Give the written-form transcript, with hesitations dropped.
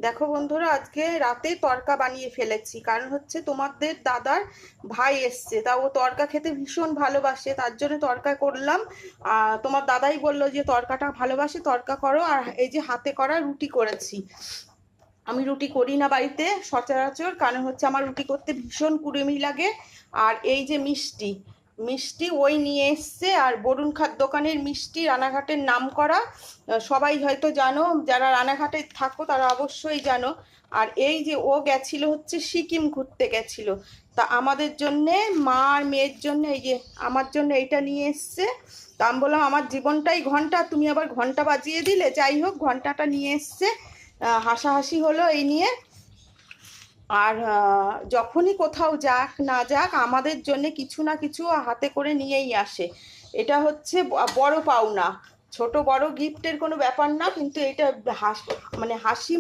দেখো বন্ধুরা, আজকে রাতে তড়কা বানিয়ে ফেলেছি। কারণ হচ্ছে তোমাদের দাদার ভাই এসছে, তা ও তড়কা খেতে ভীষণ ভালোবাসে, তার জন্য তড়কা করলাম। তোমার দাদাই বললো যে তড়কাটা ভালোবাসে, তড়কা করো। আর এই যে হাতে করা রুটি করেছি। আমি রুটি করি না বাড়িতে সচরাচর, কারণ হচ্ছে আমার রুটি করতে ভীষণ কুড়েমি লাগে। আর এই যে মিষ্টি, মিষ্টি ওই নিয়ে এসছে। আর বরুণ খাট দোকানের মিষ্টি, রানাঘাটের নাম করা। সবাই হয়তো জানো, যারা রানাঘাটে থাকো তারা অবশ্যই জানো। আর এই যে ও গেছিল হচ্ছে সিকিম ঘুরতে গেছিল, তা আমাদের জন্যে, মা আর মেয়ের জন্য এই যে আমার জন্য এইটা নিয়ে এসছে। তা আমি বললাম আমার জীবনটাই ঘন্টা, তুমি আবার ঘন্টা বাজিয়ে দিলে। যাই হোক, ঘন্টাটা নিয়ে এসছে। হাসাহাসি হলো এই নিয়ে। আর যখনই কোথাও যাক না যাক, আমাদের জন্য কিছু না কিছু হাতে করে নিয়েই আসে। এটা হচ্ছে বড় পাওনা। ছোট বড় গিফটের কোনো ব্যাপার না, কিন্তু এটা মানে হাসি